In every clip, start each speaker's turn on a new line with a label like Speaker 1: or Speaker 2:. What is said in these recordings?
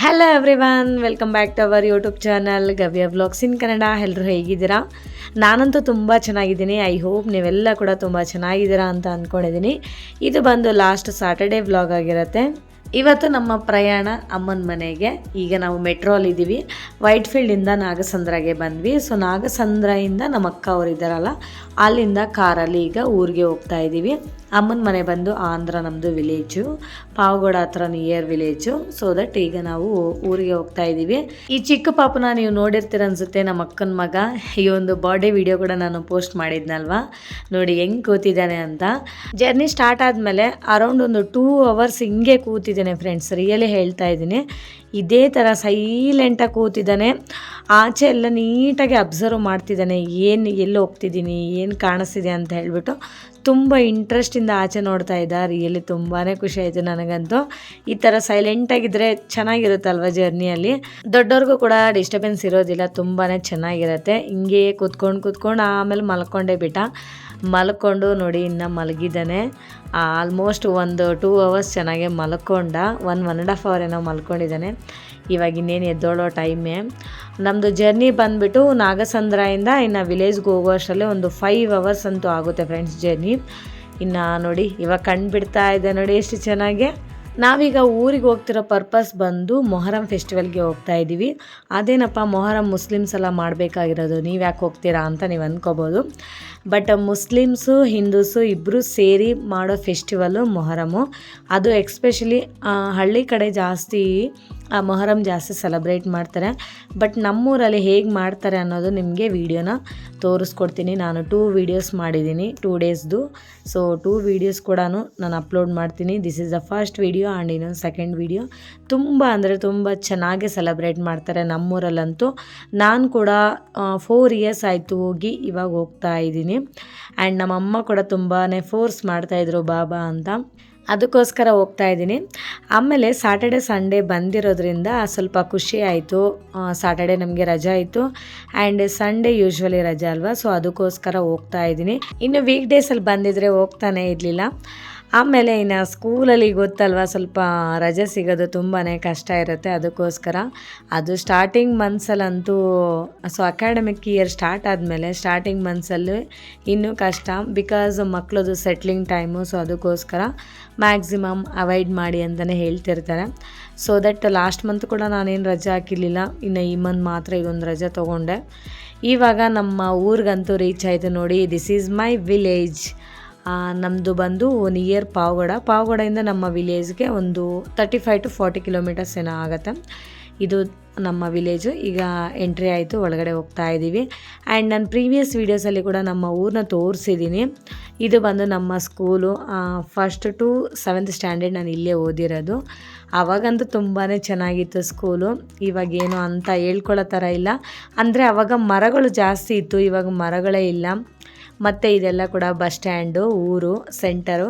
Speaker 1: Hello everyone, welcome back to our YouTube channel Gavya vlogs in Kannada. ಎಲ್ಲರೂ ಹೇಗಿದ್ದೀರಾ? ನಾನಂತೂ ತುಂಬ ಚೆನ್ನಾಗಿದ್ದೀನಿ. ಐ ಹೋಪ್ ನೀವೆಲ್ಲ ಕೂಡ ತುಂಬ ಚೆನ್ನಾಗಿದ್ದೀರಾ ಅಂತ ಅಂದ್ಕೊಂಡಿದ್ದೀನಿ. ಇದು ಬಂದು ಲಾಸ್ಟ್ ಸಾಟರ್ಡೇ ವ್ಲಾಗ್ ಆಗಿರುತ್ತೆ. ಇವತ್ತು ನಮ್ಮ ಪ್ರಯಾಣ ಅಮ್ಮನ ಮನೆಗೆ. ಈಗ ನಾವು ಮೆಟ್ರೋಲಿದ್ದೀವಿ. ವೈಟ್ ಫೀಲ್ಡಿಂದ ನಾಗಸಂದ್ರಗೆ ಬಂದ್ವಿ. ಸೊ ನಾಗಸಂದ್ರದಿಂದ ನಮ್ಮ ಅಕ್ಕ ಅವರು ಇದ್ದಾರಲ್ಲ, ಅಲ್ಲಿಂದ ಕಾರಲ್ಲಿ ಈಗ ಊರಿಗೆ ಹೋಗ್ತಾ ಇದ್ದೀವಿ. ಅಮ್ಮನ ಮನೆ ಬಂದು ಆಂಧ್ರ, ನಮ್ಮದು ವಿಲೇಜು ಪಾವಗಡ ಹತ್ರ ನಿಯರ್ ವಿಲೇಜು. ಸೊ ದಟ್ ಈಗ ನಾವು ಊರಿಗೆ ಹೋಗ್ತಾ ಇದ್ದೀವಿ. ಈ ಚಿಕ್ಕ ಪಾಪನ ನೀವು ನೋಡಿರ್ತೀರ ಅನ್ಸುತ್ತೆ, ನಮ್ಮ ಅಕ್ಕನ ಮಗ. ಈ ಒಂದು ಬರ್ಡೇ ವಿಡಿಯೋ ಕೂಡ ನಾನು ಪೋಸ್ಟ್ ಮಾಡಿದ್ನಲ್ವಾ, ನೋಡಿ ಹೆಂಗೆ ಕೂತಿದ್ದಾನೆ ಅಂತ. ಜರ್ನಿ ಸ್ಟಾರ್ಟ್ ಆದಮೇಲೆ ಅರೌಂಡ್ ಒಂದು 2 hours ಹಿಂಗೆ ಕೂತಿದ್ದಾನೆ ಫ್ರೆಂಡ್ಸ್. ರಿಯಲಿ ಹೇಳ್ತಾ ಇದ್ದೀನಿ, ಇದೇ ಥರ ಸೈಲೆಂಟಾಗಿ ಕೂತಿದ್ದಾನೆ. ಆಚೆ ಎಲ್ಲ ನೀಟಾಗಿ ಅಬ್ಸರ್ವ್ ಮಾಡ್ತಿದ್ದಾನೆ, ಎಲ್ಲಿ ಹೋಗ್ತಿದ್ದೀನಿ, ಏನು ಕಾಣಿಸ್ತಿದೆ ಅಂತ ಹೇಳ್ಬಿಟ್ಟು ತುಂಬ ಇಂಟ್ರೆಸ್ಟಿಂದ ಆಚೆ ನೋಡ್ತಾ ಇದ್ದ. ರಿಯಲಿ ತುಂಬಾ ಖುಷಿ ಆಯಿತು ನನಗಂತೂ. ಈ ಥರ ಸೈಲೆಂಟಾಗಿದ್ದರೆ ಚೆನ್ನಾಗಿರುತ್ತಲ್ವ ಜರ್ನಿಯಲ್ಲಿ. ದೊಡ್ಡವ್ರಿಗೂ ಕೂಡ ಡಿಸ್ಟರ್ಬೆನ್ಸ್ ಇರೋದಿಲ್ಲ, ತುಂಬಾ ಚೆನ್ನಾಗಿರುತ್ತೆ. ಹಿಂಗೆ ಕೂತ್ಕೊಂಡು ಆಮೇಲೆ ಮಲ್ಕೊಂಡು ನೋಡಿ ಇನ್ನು ಮಲಗಿದ್ದಾನೆ. ಆಲ್ಮೋಸ್ಟ್ ಒಂದು 2 hours ಚೆನ್ನಾಗೆ ಮಲ್ಕೊಂಡ. 1.5 hour ಏನೋ ಮಲ್ಕೊಂಡಿದ್ದಾನೆ. ಇವಾಗ ಇನ್ನೇನು ಎದ್ದೋಳೋ ಟೈಮೇ. ನಮ್ಮದು ಜರ್ನಿ ಬಂದುಬಿಟ್ಟು ನಾಗಸಂದ್ರದಿಂದ ಇನ್ನು ವಿಲೇಜ್ಗೆ ಹೋಗೋ ಅಷ್ಟರಲ್ಲಿ ಒಂದು 5 hours ಅಂತೂ ಆಗುತ್ತೆ ಫ್ರೆಂಡ್ಸ್ ಜರ್ನಿ. ಇನ್ನು ನೋಡಿ ಇವಾಗ ಕಣ್ಣು ಬಿಡ್ತಾ ಇದೆ ನೋಡಿ ಎಷ್ಟು ಚೆನ್ನಾಗಿ. ನಾವೀಗ ಊರಿಗೆ ಹೋಗ್ತಿರೋ ಪರ್ಪಸ್ ಬಂದು ಮೊಹರಂ ಫೆಸ್ಟಿವಲ್ಗೆ ಹೋಗ್ತಾ ಇದ್ದೀವಿ. ಅದೇನಪ್ಪ ಮೊಹರಂ ಮುಸ್ಲಿಮ್ಸ್ ಎಲ್ಲ ಮಾಡಬೇಕಾಗಿರೋದು, ನೀವು ಯಾಕೆ ಹೋಗ್ತೀರಾ ಅಂತ ನೀವು ಅಂದ್ಕೋಬೋದು. ಬಟ್ ಮುಸ್ಲಿಮ್ಸು ಹಿಂದೂಸು ಇಬ್ಬರು ಸೇರಿ ಮಾಡೋ ಫೆಸ್ಟಿವಲ್ಲು ಮೊಹರಮು. ಅದು ಎಕ್ಸ್ಪೆಷಲಿ ಹಳ್ಳಿ ಕಡೆ ಜಾಸ್ತಿ ಮೊಹರಂ ಜಾಸ್ತಿ ಸೆಲೆಬ್ರೇಟ್ ಮಾಡ್ತಾರೆ. ಬಟ್ ನಮ್ಮೂರಲ್ಲಿ ಹೇಗೆ ಮಾಡ್ತಾರೆ ಅನ್ನೋದು ನಿಮಗೆ ವೀಡಿಯೋನ ತೋರಿಸ್ಕೊಡ್ತೀನಿ. ನಾನು 2 videos ಮಾಡಿದ್ದೀನಿ 2 daysದು. ಸೊ 2 videos ಕೂಡ ನಾನು ಅಪ್ಲೋಡ್ ಮಾಡ್ತೀನಿ. This is the first video and ಇನ್ನೊಂದು ಸೆಕೆಂಡ್ ವಿಡಿಯೋ. ತುಂಬ ಅಂದರೆ ತುಂಬ ಚೆನ್ನಾಗಿ ಸೆಲೆಬ್ರೇಟ್ ಮಾಡ್ತಾರೆ ನಮ್ಮೂರಲ್ಲಂತೂ. ನಾನು ಕೂಡ 4 years ಆಯಿತು ಹೋಗಿ, ಇವಾಗ ಹೋಗ್ತಾ ಇದ್ದೀನಿ. ಆ್ಯಂಡ್ ನಮ್ಮಮ್ಮ ಕೂಡ ತುಂಬಾ ಫೋರ್ಸ್ ಮಾಡ್ತಾಯಿದ್ರು ಬಾಬಾ ಅಂತ, ಅದಕ್ಕೋಸ್ಕರ ಹೋಗ್ತಾ ಇದ್ದೀನಿ. ಆಮೇಲೆ ಸಾಟರ್ಡೆ ಸಂಡೇ ಬಂದಿರೋದ್ರಿಂದ ಸ್ವಲ್ಪ ಖುಷಿ ಆಯಿತು. ಸಾಟರ್ಡೆ ನಮಗೆ ರಜಾ ಇತ್ತು ಆ್ಯಂಡ್ ಸಂಡೇ ಯೂಶ್ವಲಿ ರಜಾ ಅಲ್ವಾ, ಸೊ ಅದಕ್ಕೋಸ್ಕರ ಹೋಗ್ತಾ ಇದ್ದೀನಿ. ಇನ್ನು ವೀಕ್ ಡೇಸಲ್ಲಿ ಬಂದಿದ್ರೆ ಹೋಗ್ತಾನೆ ಇರಲಿಲ್ಲ. ಆಮೇಲೆ ಇನ್ನು ಸ್ಕೂಲಲ್ಲಿ ಗೊತ್ತಲ್ವ, ಸ್ವಲ್ಪ ರಜೆ ಸಿಗೋದು ತುಂಬಾ ಕಷ್ಟ ಇರುತ್ತೆ. ಅದಕ್ಕೋಸ್ಕರ ಅದು ಸ್ಟಾರ್ಟಿಂಗ್ ಮಂತ್ಸಲ್ಲಂತೂ, ಸೊ ಅಕಾಡೆಮಿಕ್ ಇಯರ್ ಸ್ಟಾರ್ಟ್ ಆದಮೇಲೆ ಸ್ಟಾರ್ಟಿಂಗ್ ಮಂತ್ಸಲ್ಲಿ ಇನ್ನೂ ಕಷ್ಟ, ಬಿಕಾಸ್ ಮಕ್ಕಳದು ಸೆಟ್ಲಿಂಗ್ ಟೈಮು. ಸೊ ಅದಕ್ಕೋಸ್ಕರ ಮ್ಯಾಕ್ಸಿಮಮ್ ಅವಾಯ್ಡ್ ಮಾಡಿ ಅಂತಲೇ ಹೇಳ್ತಿರ್ತಾರೆ. ಸೊ ದಟ್ ಲಾಸ್ಟ್ ಮಂತ್ ಕೂಡ ನಾನೇನು ರಜೆ ಹಾಕಿರಲಿಲ್ಲ. ಇನ್ನು ಈ ಮಂತ್ ಮಾತ್ರ ಇದೊಂದು ರಜೆ ತೊಗೊಂಡೆ. ಇವಾಗ ನಮ್ಮ ಊರಿಗಂತೂ ರೀಚ್ ಆಯಿತು ನೋಡಿ. This is my village. ನಮ್ಮದು ಬಂದು ನಿಯರ್ ಪಾವಗಡದಿಂದ ನಮ್ಮ ವಿಲೇಜ್ಗೆ ಒಂದು 35 to 40 kilometers ಏನೋ ಆಗುತ್ತೆ. ಇದು ನಮ್ಮ ವಿಲೇಜು. ಈಗ ಎಂಟ್ರಿ ಆಯಿತು, ಒಳಗಡೆ ಹೋಗ್ತಾ ಇದ್ದೀವಿ. ಆ್ಯಂಡ್ ನಾನು ಪ್ರೀವಿಯಸ್ ವೀಡಿಯೋಸಲ್ಲಿ ಕೂಡ ನಮ್ಮ ಊರನ್ನ ತೋರಿಸಿದ್ದೀನಿ. ಇದು ಬಂದು ನಮ್ಮ school. 1st to 7th standard ನಾನು ಇಲ್ಲೇ ಓದಿರೋದು. ಆವಾಗಂತೂ ತುಂಬಾ ಚೆನ್ನಾಗಿತ್ತು ಸ್ಕೂಲು. ಇವಾಗೇನು ಅಂತ ಹೇಳ್ಕೊಳ್ಳೋ ಥರ ಇಲ್ಲ. ಅಂದರೆ ಆವಾಗ ಮರಗಳು ಜಾಸ್ತಿ ಇತ್ತು, ಇವಾಗ ಮರಗಳೇ ಇಲ್ಲ. ಮತ್ತು ಇದೆಲ್ಲ ಕೂಡ ಬಸ್ ಸ್ಟ್ಯಾಂಡು, ಊರು ಸೆಂಟರು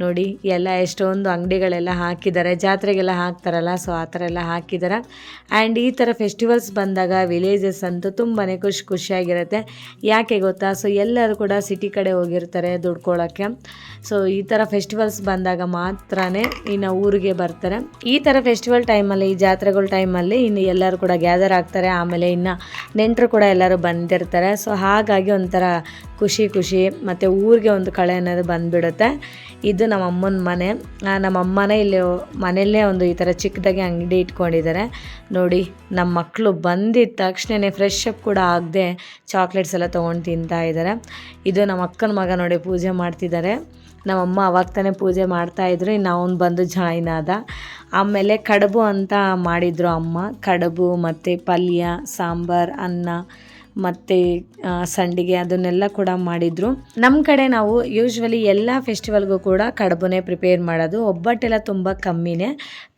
Speaker 1: ನೋಡಿ. ಎಲ್ಲ ಎಷ್ಟೊಂದು ಅಂಗಡಿಗಳೆಲ್ಲ ಹಾಕಿದ್ದಾರೆ, ಜಾತ್ರೆಗೆಲ್ಲ ಹಾಕ್ತಾರಲ್ಲ, ಸೊ ಆ ಥರ ಎಲ್ಲ ಹಾಕಿದ್ದಾರೆ. ಆ್ಯಂಡ್ ಈ ಥರ ಫೆಸ್ಟಿವಲ್ಸ್ ಬಂದಾಗ ವಿಲೇಜಸ್ ಅಂತೂ ತುಂಬಾ ಖುಷಿಯಾಗಿರುತ್ತೆ. ಯಾಕೆ ಗೊತ್ತಾ? ಸೊ ಎಲ್ಲರೂ ಕೂಡ ಸಿಟಿ ಕಡೆ ಹೋಗಿರ್ತಾರೆ ದುಡ್ಕೊಳ್ಳೋಕ್ಕೆ. ಸೊ ಈ ಥರ ಫೆಸ್ಟಿವಲ್ಸ್ ಬಂದಾಗ ಮಾತ್ರ ಇನ್ನು ಊರಿಗೆ ಬರ್ತಾರೆ. ಈ ಥರ ಫೆಸ್ಟಿವಲ್ ಟೈಮಲ್ಲಿ, ಈ ಜಾತ್ರೆಗಳ ಟೈಮಲ್ಲಿ ಇನ್ನು ಎಲ್ಲರೂ ಕೂಡ ಗ್ಯಾದರ್ ಆಗ್ತಾರೆ. ಆಮೇಲೆ ಇನ್ನು ನೆಂಟರು ಕೂಡ ಎಲ್ಲರೂ ಬಂದಿರ್ತಾರೆ. ಸೊ ಹಾಗಾಗಿ ಒಂಥರ ಖುಷಿ ಮತ್ತು ಊರಿಗೆ ಒಂದು ಕಳೆ ಅನ್ನೋದು ಬಂದುಬಿಡುತ್ತೆ. ಇದು ನಮ್ಮ ಅಮ್ಮನ ಮನೆ. ನಮ್ಮ ಅಮ್ಮನೇ ಇಲ್ಲಿ ಮನೆಯಲ್ಲೇ ಒಂದು ಈ ಥರ ಚಿಕ್ಕದಾಗಿ ಅಂಗಡಿ ಇಟ್ಕೊಂಡಿದ್ದಾರೆ ನೋಡಿ. ನಮ್ಮ ಮಕ್ಕಳು ಬಂದಿದ್ದ ತಕ್ಷಣ ಫ್ರೆಶ್ ಅಪ್ ಕೂಡ ಆಗದೆ ಚಾಕ್ಲೇಟ್ಸ್ ಎಲ್ಲ ತೊಗೊಂಡು ತಿಂತಾ ಇದ್ದಾರೆ. ಇದು ನಮ್ಮ ಅಕ್ಕನ ಮಗ ನೋಡಿ, ಪೂಜೆ ಮಾಡ್ತಿದ್ದಾರೆ. ನಮ್ಮಮ್ಮ ಅವಾಗ ತಾನೇ ಪೂಜೆ ಮಾಡ್ತಾಯಿದ್ರು, ಇನ್ನು ಅವನು ಬಂದು ಜಾಯಿನ್ ಆದ. ಆಮೇಲೆ ಕಡುಬು ಅಂತ ಮಾಡಿದರು ಅಮ್ಮ. ಕಡುಬು ಮತ್ತು ಪಲ್ಯ, ಸಾಂಬಾರು, ಅನ್ನ ಮತ್ತು ಸಂಡಿಗೆ ಅದನ್ನೆಲ್ಲ ಕೂಡ ಮಾಡಿದರು. ನಮ್ಮ ಕಡೆ ನಾವು ಯೂಶ್ವಲಿ ಎಲ್ಲ ಫೆಸ್ಟಿವಲ್ಗೂ ಕೂಡ ಕಡುಬುನೇ ಪ್ರಿಪೇರ್ ಮಾಡೋದು. ಒಬ್ಬಟ್ಟೆಲ್ಲ ತುಂಬ ಕಮ್ಮಿನೇ.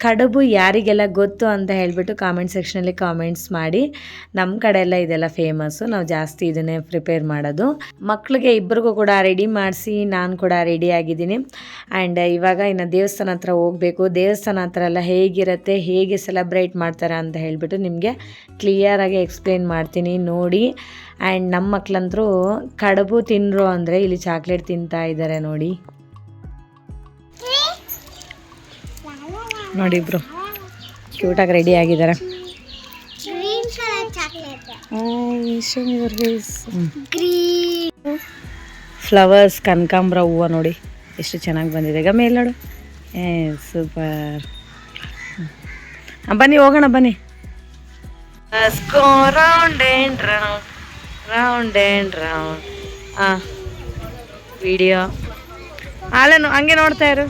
Speaker 1: ಕಡುಬು ಯಾರಿಗೆಲ್ಲ ಗೊತ್ತು ಅಂತ ಹೇಳಿಬಿಟ್ಟು ಕಾಮೆಂಟ್ ಸೆಕ್ಷನಲ್ಲಿ ಕಾಮೆಂಟ್ಸ್ ಮಾಡಿ. ನಮ್ಮ ಕಡೆ ಎಲ್ಲ ಇದೆಲ್ಲ ಫೇಮಸ್ಸು, ನಾವು ಜಾಸ್ತಿ ಇದನ್ನೇ ಪ್ರಿಪೇರ್ ಮಾಡೋದು. ಮಕ್ಕಳಿಗೆ ಇಬ್ಬರಿಗೂ ಕೂಡ ರೆಡಿ ಮಾಡಿಸಿ ನಾನು ಕೂಡ ರೆಡಿ ಆಗಿದ್ದೀನಿ. ಆ್ಯಂಡ್ ಇವಾಗ ಇನ್ನು ದೇವಸ್ಥಾನ ಹತ್ರ ಹೋಗಬೇಕು. ದೇವಸ್ಥಾನ ಹತ್ರ ಎಲ್ಲ ಹೇಗಿರುತ್ತೆ, ಹೇಗೆ ಸೆಲೆಬ್ರೇಟ್ ಮಾಡ್ತಾರೆ ಅಂತ ಹೇಳಿಬಿಟ್ಟು ನಿಮಗೆ ಕ್ಲಿಯರಾಗಿ ಎಕ್ಸ್ಪ್ಲೇನ್ ಮಾಡ್ತೀನಿ ನೋಡಿ. ಆ್ಯಂಡ್ ನಮ್ಮ ಮಕ್ಕಳಂತರೂ ಕಡುಬು ತಿನ್ನರು ಅಂದರೆ ಇಲ್ಲಿ ಚಾಕ್ಲೇಟ್ ತಿಂತಾ ಇದ್ದಾರೆ ನೋಡಿ. ನೋಡಿ ಬ್ರೋ, ಕ್ಯೂಟಾಗಿ ರೆಡಿ ಆಗಿದ್ದಾರೆ. ಫ್ಲವರ್ಸ್ ಕನಕಾಂಬರ ಹೂವು ನೋಡಿ ಎಷ್ಟು ಚೆನ್ನಾಗಿ ಬಂದಿದೆ. ಈಗ ಮೇಲೆ ನೋಡು, ಸೂಪರ್. ಬನ್ನಿ ಹೋಗೋಣ ಬನ್ನಿ. Round and round, round and round. Video ಅಲ್ಲೇನು ಹಂಗೆ ನೋಡ್ತಾ ಇರು.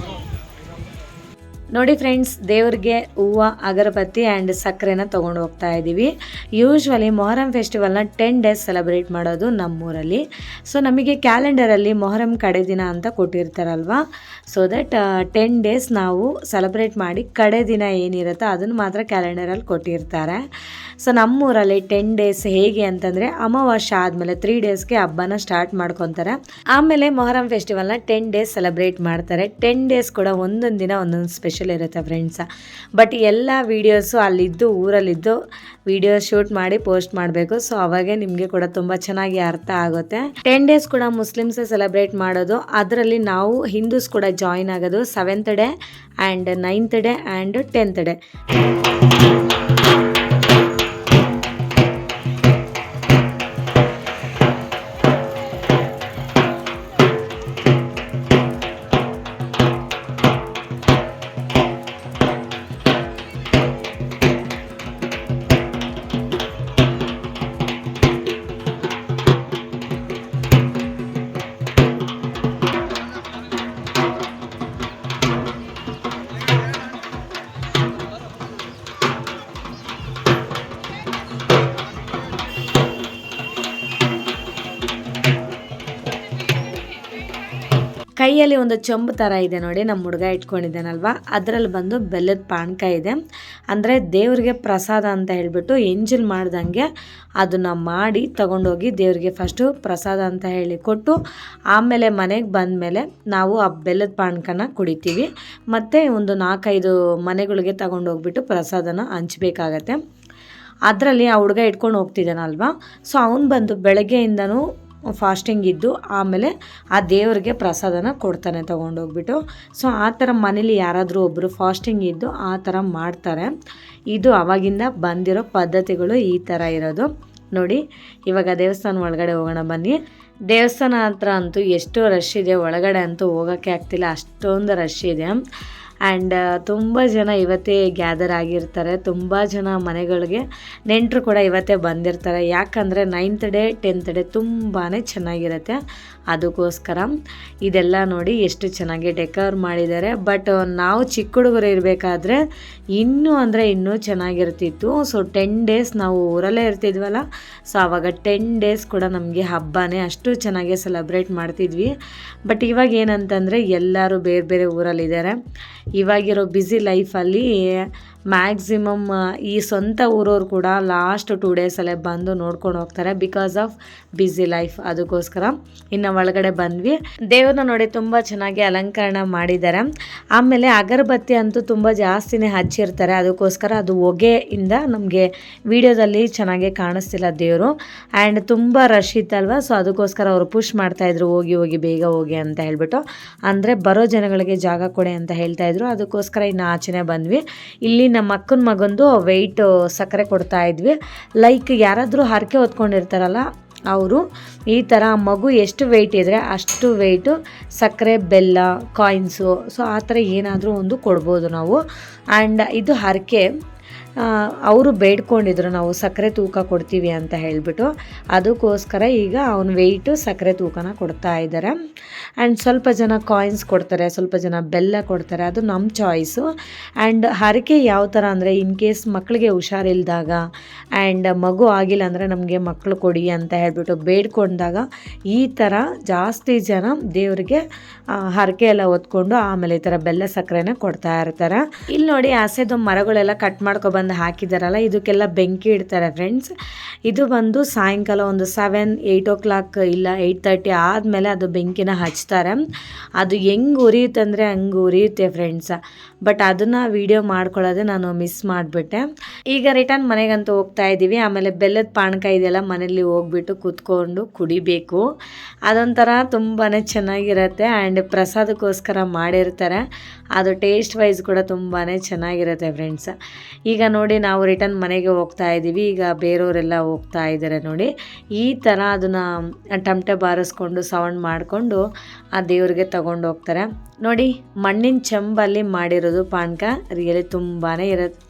Speaker 1: ನೋಡಿ ಫ್ರೆಂಡ್ಸ್, ದೇವ್ರಿಗೆ ಹೂವು, ಅಗರಬತ್ತಿ ಆ್ಯಂಡ್ ಸಕ್ಕರೆನ ತೊಗೊಂಡು ಹೋಗ್ತಾ ಇದ್ದೀವಿ. ಯೂಶ್ವಲಿ ಮೊಹರಂ ಫೆಸ್ಟಿವಲ್ನ 10 days ಸೆಲೆಬ್ರೇಟ್ ಮಾಡೋದು ನಮ್ಮೂರಲ್ಲಿ. ಸೊ ನಮಗೆ ಕ್ಯಾಲೆಂಡರಲ್ಲಿ ಮೊಹರಂ ಕಡೆ ದಿನ ಅಂತ ಕೊಟ್ಟಿರ್ತಾರಲ್ವ, ಸೊ ದಟ್ 10 days ನಾವು ಸೆಲೆಬ್ರೇಟ್ ಮಾಡಿ ಕಡೆ ದಿನ ಏನಿರುತ್ತೋ ಅದನ್ನು ಮಾತ್ರ ಕ್ಯಾಲೆಂಡರಲ್ಲಿ ಕೊಟ್ಟಿರ್ತಾರೆ. ಸೊ ನಮ್ಮೂರಲ್ಲಿ 10 days ಹೇಗೆ ಅಂತಂದರೆ, ಅಮಾವಾಸ್ಯೆ ಆದಮೇಲೆ 3 daysಗೆ ಹಬ್ಬನ ಸ್ಟಾರ್ಟ್ ಮಾಡ್ಕೊತಾರೆ. ಆಮೇಲೆ ಮೊಹರಂ ಫೆಸ್ಟಿವಲ್ನ 10 days ಸೆಲೆಬ್ರೇಟ್ ಮಾಡ್ತಾರೆ. 10 days ಕೂಡ ಒಂದೊಂದು ದಿನ ಒಂದೊಂದು ಸ್ಪೆಷಲ್ ಇರುತ್ತೆ ಫ್ರೆಂಡ್ಸ. ಬಟ್ ಎಲ್ಲ ವೀಡಿಯೋಸು ಅಲ್ಲಿದ್ದು ಊರಲ್ಲಿದ್ದು ವಿಡಿಯೋ ಶೂಟ್ ಮಾಡಿ ಪೋಸ್ಟ್ ಮಾಡಬೇಕು. ಸೊ ಅವಾಗೆ ನಿಮಗೆ ಕೂಡ ತುಂಬ ಚೆನ್ನಾಗಿ ಅರ್ಥ ಆಗುತ್ತೆ. 10 days ಕೂಡ ಮುಸ್ಲಿಮ್ಸೇ ಸೆಲೆಬ್ರೇಟ್ ಮಾಡೋದು. ಅದರಲ್ಲಿ ನಾವು ಹಿಂದೂಸ್ ಕೂಡ ಜಾಯಿನ್ ಆಗೋದು 7th day and 9th day and 10th day. ಕೈಯಲ್ಲಿ ಒಂದು ಚೊಂಬು ಥರ ಇದೆ ನೋಡಿ, ನಮ್ಮ ಹುಡುಗ ಇಟ್ಕೊಂಡಿದ್ದಾನಲ್ವ, ಅದರಲ್ಲಿ ಬಂದು ಬೆಲ್ಲದ ಪಾನಕ ಇದೆ. ಅಂದರೆ ದೇವ್ರಿಗೆ ಪ್ರಸಾದ ಅಂತ ಹೇಳಿಬಿಟ್ಟು ಎಂಜಲ್ ಮಾಡ್ದಂಗೆ ಅದನ್ನು ಮಾಡಿ ತಗೊಂಡೋಗಿ ದೇವ್ರಿಗೆ ಫಸ್ಟು ಪ್ರಸಾದ ಅಂತ ಹೇಳಿ ಕೊಟ್ಟು, ಆಮೇಲೆ ಮನೆಗೆ ಬಂದಮೇಲೆ ನಾವು ಆ ಬೆಲ್ಲದ ಪಾನಕನ ಕುಡಿತೀವಿ. ಮತ್ತು ಒಂದು 4-5 ಮನೆಗಳಿಗೆ ತಗೊಂಡೋಗ್ಬಿಟ್ಟು ಪ್ರಸಾದನ ಹಂಚ್ಬೇಕಾಗತ್ತೆ. ಅದರಲ್ಲಿ ಆ ಹುಡುಗ ಇಟ್ಕೊಂಡು ಹೋಗ್ತಿದ್ದಾನಲ್ವ, ಸೊ ಅವನು ಬಂದು ಬೆಳಗ್ಗೆಯಿಂದನೂ ಫಾಸ್ಟಿಂಗ್ ಇದ್ದು ಆಮೇಲೆ ಆ ದೇವರಿಗೆ ಪ್ರಸಾದನ ಕೊಡ್ತಾನೆ ತೊಗೊಂಡೋಗ್ಬಿಟ್ಟು. ಸೊ ಆ ಥರ ಮನೇಲಿ ಯಾರಾದರೂ ಒಬ್ಬರು ಫಾಸ್ಟಿಂಗ್ ಇದ್ದು ಆ ಥರ ಮಾಡ್ತಾರೆ. ಇದು ಆವಾಗಿಂದ ಬಂದಿರೋ ಪದ್ಧತಿಗಳು ಈ ಥರ ಇರೋದು ನೋಡಿ. ಇವಾಗ ದೇವಸ್ಥಾನ ಒಳಗಡೆ ಹೋಗೋಣ ಬನ್ನಿ. ದೇವಸ್ಥಾನ ಹತ್ರ ಅಂತೂ ಎಷ್ಟು ರಶ್ ಇದೆ, ಒಳಗಡೆ ಅಂತೂ ಹೋಗೋಕ್ಕೆ ಆಗ್ತಿಲ್ಲ, ಅಷ್ಟೊಂದು ರಶ್ ಇದೆ. ಆ್ಯಂಡ್ ತುಂಬ ಜನ ಇವತ್ತೇ ಗ್ಯಾದರ್ ಆಗಿರ್ತಾರೆ. ತುಂಬ ಜನ ಮನೆಗಳಿಗೆ ನೆಂಟರು ಕೂಡ ಇವತ್ತೇ ಬಂದಿರ್ತಾರೆ. ಯಾಕಂದರೆ 9th day 10th day ತುಂಬಾ ಚೆನ್ನಾಗಿರುತ್ತೆ. ಅದಕ್ಕೋಸ್ಕರ ಇದೆಲ್ಲ ನೋಡಿ ಎಷ್ಟು ಚೆನ್ನಾಗಿ ಡೆಕೋರ್ ಮಾಡಿದ್ದಾರೆ. ಬಟ್ ನಾವು ಚಿಕ್ಕ ಹುಡುಗರು ಇರಬೇಕಾದ್ರೆ ಇನ್ನೂ ಚೆನ್ನಾಗಿರ್ತಿತ್ತು. ಸೊ 10 days ನಾವು ಊರಲ್ಲೇ ಇರ್ತಿದ್ವಲ್ಲ, ಸೊ ಆವಾಗ 10 days ಕೂಡ ನಮಗೆ ಹಬ್ಬನೇ ಅಷ್ಟು ಚೆನ್ನಾಗಿ ಸೆಲೆಬ್ರೇಟ್ ಮಾಡ್ತಿದ್ವಿ. ಬಟ್ ಇವಾಗ ಏನಂತಂದರೆ ಎಲ್ಲರೂ ಬೇರೆ ಬೇರೆ ಊರಲ್ಲಿದ್ದಾರೆ. ಇವಾಗಿರೋ ಬ್ಯುಸಿ ಲೈಫಲ್ಲಿ ಮ್ಯಾಕ್ಸಿಮಮ್ ಈ ಸ್ವಂತ ಊರವ್ರು ಕೂಡ ಲಾಸ್ಟ್ 2 daysಲ್ಲೇ ಬಂದು ನೋಡ್ಕೊಂಡು ಹೋಗ್ತಾರೆ, ಬಿಕಾಸ್ ಆಫ್ ಬ್ಯುಸಿ ಲೈಫ್. ಅದಕ್ಕೋಸ್ಕರ ಇನ್ನು ಒಳಗಡೆ ಬಂದ್ವಿ. ದೇವ್ರನ್ನ ನೋಡಿ ತುಂಬ ಚೆನ್ನಾಗಿ ಅಲಂಕರಣ ಮಾಡಿದ್ದಾರೆ. ಆಮೇಲೆ ಅಗರಬತ್ತಿ ಅಂತೂ ತುಂಬ ಜಾಸ್ತಿನೇ ಹಚ್ಚಿರ್ತಾರೆ. ಅದಕ್ಕೋಸ್ಕರ ಅದು ಹೊಗೆಯಿಂದ ನಮಗೆ ವಿಡಿಯೋದಲ್ಲಿ ಚೆನ್ನಾಗಿ ಕಾಣಿಸ್ತಿಲ್ಲ ದೇವರು. ಆ್ಯಂಡ್ ತುಂಬ ರಶ್ ಇತ್ತಲ್ವ, ಸೊ ಅದಕ್ಕೋಸ್ಕರ ಅವರು ಪುಷ್ ಮಾಡ್ತಾಯಿದ್ರು, ಹೋಗಿ ಬೇಗ ಹೋಗಿ ಅಂತ ಹೇಳ್ಬಿಟ್ಟು. ಅಂದರೆ ಬರೋ ಜನಗಳಿಗೆ ಜಾಗ ಕೊಡಿ ಅಂತ ಹೇಳ್ತಾಯಿದ್ರು. ಅದಕ್ಕೋಸ್ಕರ ಇನ್ನು ಆಚೆನೇ ಬಂದ್ವಿ. ಇಲ್ಲಿ ನಮ್ಮ ಅಕ್ಕನ ಮಗಂದು ವೆಯ್ಟ್ ಸಕ್ಕರೆ ಕೊಡ್ತಾ ಇದ್ವಿ. ಲೈಕ್ ಯಾರಾದರೂ ಹರಕೆ ಹೊತ್ಕೊಂಡಿರ್ತಾರಲ್ಲ ಅವರು ಈ ಥರ ಮಗು ಎಷ್ಟು ವೆಯ್ಟ್ ಇದ್ದರೆ ಅಷ್ಟು ವೆಯ್ಟು ಸಕ್ಕರೆ, ಬೆಲ್ಲ, ಕಾಯಿನ್ಸು, ಸೊ ಆ ಥರ ಏನಾದರೂ ಒಂದು ಕೊಡ್ಬೋದು ನಾವು. ಆ್ಯಂಡ್ ಇದು ಹರಕೆ ಅವರು ಬೇಡ್ಕೊಂಡಿದ್ರು, ನಾವು ಸಕ್ಕರೆ ತೂಕ ಕೊಡ್ತೀವಿ ಅಂತ ಹೇಳಿಬಿಟ್ಟು. ಅದಕ್ಕೋಸ್ಕರ ಈಗ ಅವನ ವೆಯ್ಟು ಸಕ್ಕರೆ ತೂಕನ ಕೊಡ್ತಾ ಇದ್ದಾರೆ. ಆ್ಯಂಡ್ ಸ್ವಲ್ಪ ಜನ ಕಾಯಿನ್ಸ್ ಕೊಡ್ತಾರೆ, ಸ್ವಲ್ಪ ಜನ ಬೆಲ್ಲ ಕೊಡ್ತಾರೆ, ಅದು ನಮ್ಮ ಚಾಯ್ಸು. ಆ್ಯಂಡ್ ಹರಕೆ ಯಾವ ಥರ ಅಂದರೆ, ಇನ್ ಕೇಸ್ ಮಕ್ಕಳಿಗೆ ಹುಷಾರಿಲ್ದಾಗ ಆ್ಯಂಡ್ ಮಗು ಆಗಿಲ್ಲ ಅಂದರೆ ನಮಗೆ ಮಕ್ಕಳು ಕೊಡಿ ಅಂತ ಹೇಳಿಬಿಟ್ಟು ಬೇಡ್ಕೊಂಡಾಗ ಈ ಥರ ಜಾಸ್ತಿ ಜನ ದೇವರಿಗೆ ಹರಕೆ ಎಲ್ಲ ಹೊತ್ಕೊಂಡು ಆಮೇಲೆ ಈ ಥರ ಬೆಲ್ಲ ಸಕ್ಕರೆನ ಕೊಡ್ತಾ ಇರ್ತಾರೆ. ಇಲ್ಲಿ ನೋಡಿ ಹಸೆದು ಮರಗಳೆಲ್ಲ ಕಟ್ ಮಾಡ್ಕೊಬಂದು ಬಂದು ಹಾಕಿದಾರಲ್ಲ ಇದಕ್ಕೆಲ್ಲ ಬೆಂಕಿ ಇಡ್ತಾರೆ ಫ್ರೆಂಡ್ಸ್. ಇದು ಬಂದು ಸಾಯಂಕಾಲ ಒಂದು 7-8 ಓ ಕ್ಲಾಕ್ ಇಲ್ಲ 8:30 ಆದಮೇಲೆ ಅದು ಬೆಂಕಿನ ಹಚ್ತಾರೆ. ಅದು ಹೆಂಗೆ ಉರಿಯುತ್ತೆ ಅಂದರೆ ಹಂಗೆ ಉರಿಯುತ್ತೆ ಫ್ರೆಂಡ್ಸ್. ಬಟ್ ಅದನ್ನು ವೀಡಿಯೋ ಮಾಡ್ಕೊಳ್ಳೋದೆ ನಾನು ಮಿಸ್ ಮಾಡಿಬಿಟ್ಟೆ. ಈಗ ರಿಟರ್ನ್ ಮನೆಗಂತೂ ಹೋಗ್ತಾ ಇದ್ದೀವಿ. ಆಮೇಲೆ ಬೆಲ್ಲದ ಪಾನಕ ಇದೆಯಲ್ಲ ಮನೇಲಿ ಹೋಗ್ಬಿಟ್ಟು ಕೂತ್ಕೊಂಡು ಕುಡಿಬೇಕು. ಅದೊಂಥರ ತುಂಬಾ ಚೆನ್ನಾಗಿರುತ್ತೆ ಆ್ಯಂಡ್ ಪ್ರಸಾದಕ್ಕೋಸ್ಕರ ಮಾಡಿರ್ತಾರೆ. ಅದು ಟೇಸ್ಟ್ ವೈಸ್ ಕೂಡ ತುಂಬಾ ಚೆನ್ನಾಗಿರುತ್ತೆ ಫ್ರೆಂಡ್ಸ್. ಈಗ ನೋಡಿ ನಾವು ರಿಟರ್ನ್ ಮನೆಗೆ ಹೋಗ್ತಾ ಇದ್ದೀವಿ. ಈಗ ಬೇರೆಯವರೆಲ್ಲ ಹೋಗ್ತಾ ಇದ್ದಾರೆ ನೋಡಿ. ಈ ಥರ ಅದನ್ನು ಟಮಟೆ ಬಾರಿಸ್ಕೊಂಡು ಸೌಂಡ್ ಮಾಡಿಕೊಂಡು ಆ ದೇವ್ರಿಗೆ ತಗೊಂಡು ಹೋಗ್ತಾರೆ ನೋಡಿ. ಮಣ್ಣಿನ ಚೆಂಬಲ್ಲಿ ಮಾಡಿರೋದು ಪಾನಕ ರಿಯಲಿ ತುಂಬಾ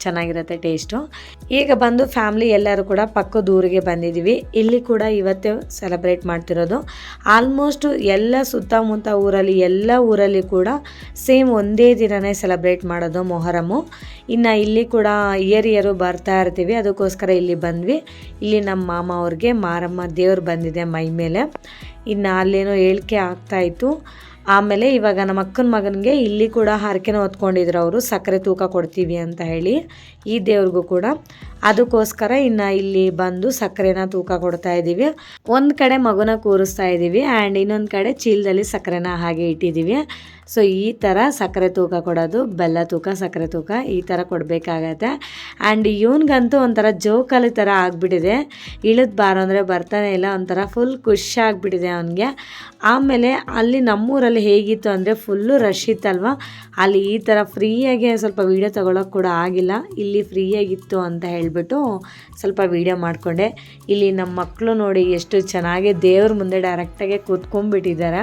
Speaker 1: ಚೆನ್ನಾಗಿರುತ್ತೆ ಟೇಸ್ಟು. ಈಗ ಬಂದು ಫ್ಯಾಮ್ಲಿ ಎಲ್ಲರೂ ಕೂಡ ಪಕ್ಕದ ಊರಿಗೆ ಬಂದಿದ್ದೀವಿ. ಇಲ್ಲಿ ಕೂಡ ಇವತ್ತೇ ಸೆಲೆಬ್ರೇಟ್ ಮಾಡ್ತಿರೋದು. ಆಲ್ಮೋಸ್ಟ್ ಎಲ್ಲ ಸುತ್ತಮುತ್ತ ಊರಲ್ಲಿ ಎಲ್ಲ ಊರಲ್ಲಿ ಕೂಡ ಸೇಮ್ ಒಂದೇ ದಿನವೇ ಸೆಲೆಬ್ರೇಟ್ ಮಾಡೋದು ಮೊಹರಮ್ಮು. ಇನ್ನು ಇಲ್ಲಿ ಕೂಡ ಇಯರ್ ಬರ್ತಾ ಇರ್ತೀವಿ, ಅದಕ್ಕೋಸ್ಕರ ಇಲ್ಲಿ ಬಂದ್ವಿ. ಇಲ್ಲಿ ನಮ್ಮ ಮಾಮ ಅವ್ರಿಗೆ ಮಾರಮ್ಮ ದೇವ್ರು ಬಂದಿದೆ ಮೈ ಮೇಲೆ. ಇನ್ನು ಅಲ್ಲೇನೋ ಹೇಳಿಕೆ ಆಗ್ತಾಯಿತ್ತು. ಆಮೇಲೆ ಇವಾಗ ನಮ್ಮ ಅಕ್ಕನ ಮಗನಿಗೆ ಇಲ್ಲಿ ಕೂಡ ಹರಕೆನ ಹೊತ್ಕೊಂಡಿದ್ರು ಅವರು, ಸಕ್ಕರೆ ತೂಕ ಕೊಡ್ತೀವಿ ಅಂತ ಹೇಳಿ ಈ ದೇವ್ರಿಗೂ ಕೂಡ. ಅದಕ್ಕೋಸ್ಕರ ಇನ್ನು ಇಲ್ಲಿ ಬಂದು ಸಕ್ಕರೆನ ತೂಕ ಕೊಡ್ತಾ ಇದ್ದೀವಿ. ಒಂದು ಕಡೆ ಮಗುನ ಕೂರಿಸ್ತಾ ಇದ್ದೀವಿ ಆ್ಯಂಡ್ ಇನ್ನೊಂದು ಕಡೆ ಚೀಲದಲ್ಲಿ ಸಕ್ಕರೆನ ಹಾಗೆ ಇಟ್ಟಿದ್ದೀವಿ. ಸೊ ಈ ಥರ ಸಕ್ಕರೆ ತೂಕ ಕೊಡೋದು, ಬೆಲ್ಲ ತೂಕ ಸಕ್ಕರೆ ತೂಕ ಈ ಥರ ಕೊಡಬೇಕಾಗತ್ತೆ. ಆ್ಯಂಡ್ ಇವನಿಗಂತೂ ಒಂಥರ ಜೋಕಾಲಿ ಥರ ಆಗಿಬಿಟ್ಟಿದೆ. ಇಳಿದು ಬಾರೋ ಅಂದರೆ ಬರ್ತಾನೆ ಇಲ್ಲ, ಒಂಥರ ಫುಲ್ ಖುಷಿ ಆಗಿಬಿಟ್ಟಿದೆ ಅವನಿಗೆ. ಆಮೇಲೆ ಅಲ್ಲಿ ನಮ್ಮೂರಲ್ಲಿ ಹೇಗಿತ್ತು ಅಂದರೆ ಫುಲ್ಲು ರಶ್ ಇತ್ತಲ್ವ, ಅಲ್ಲಿ ಈ ಥರ ಫ್ರೀಯಾಗಿ ಸ್ವಲ್ಪ ವೀಡಿಯೋ ತೊಗೊಳಕ್ಕೆ ಕೂಡ ಆಗಿಲ್ಲ. ಇಲ್ಲಿ ಫ್ರೀಯಾಗಿತ್ತು ಅಂತ ಹೇಳಿಬಿಟ್ಟು ಸ್ವಲ್ಪ ವೀಡಿಯೋ ಮಾಡಿಕೊಂಡೆ. ಇಲ್ಲಿ ನಮ್ಮ ಮಕ್ಕಳು ನೋಡಿ ಎಷ್ಟು ಚೆನ್ನಾಗಿ ದೇವ್ರ ಮುಂದೆ ಡೈರೆಕ್ಟಾಗಿ ಕೂತ್ಕೊಂಡ್ಬಿಟ್ಟಿದ್ದಾರೆ.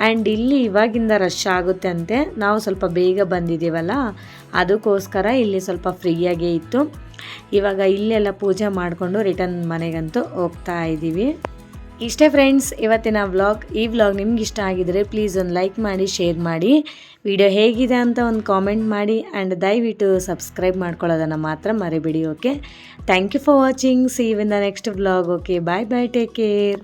Speaker 1: ಆ್ಯಂಡ್ ಇಲ್ಲಿ ಇವಾಗಿಂದ ರಶ್ ಆಗುತ್ತೆ ಅಂತೆ, ನಾವು ಸ್ವಲ್ಪ ಬೇಗ ಬಂದಿದ್ದೀವಲ್ಲ ಅದಕ್ಕೋಸ್ಕರ ಇಲ್ಲಿ ಸ್ವಲ್ಪ ಫ್ರೀಯಾಗೇ ಇತ್ತು. ಇವಾಗ ಇಲ್ಲೆಲ್ಲ ಪೂಜೆ ಮಾಡಿಕೊಂಡು ರಿಟರ್ನ್ ಮನೆಗಂತೂ ಹೋಗ್ತಾ ಇದ್ದೀವಿ. ಇಷ್ಟೇ ಫ್ರೆಂಡ್ಸ್ ಇವತ್ತಿನ ವ್ಲಾಗ್. ಈ ವ್ಲಾಗ್ ನಿಮ್ಗೆ ಇಷ್ಟ ಆಗಿದರೆ ಪ್ಲೀಸ್ ಒಂದು ಲೈಕ್ ಮಾಡಿ, ಶೇರ್ ಮಾಡಿ, ವಿಡಿಯೋ ಹೇಗಿದೆ ಅಂತ ಒಂದು ಕಾಮೆಂಟ್ ಮಾಡಿ ಆ್ಯಂಡ್ ದಯವಿಟ್ಟು ಸಬ್ಸ್ಕ್ರೈಬ್ ಮಾಡ್ಕೊಳ್ಳೋದನ್ನು ಮಾತ್ರ ಮರಿಬೇಡಿ. Okay, thank you for watching. See you in the next vlog. Okay, bye bye, take care.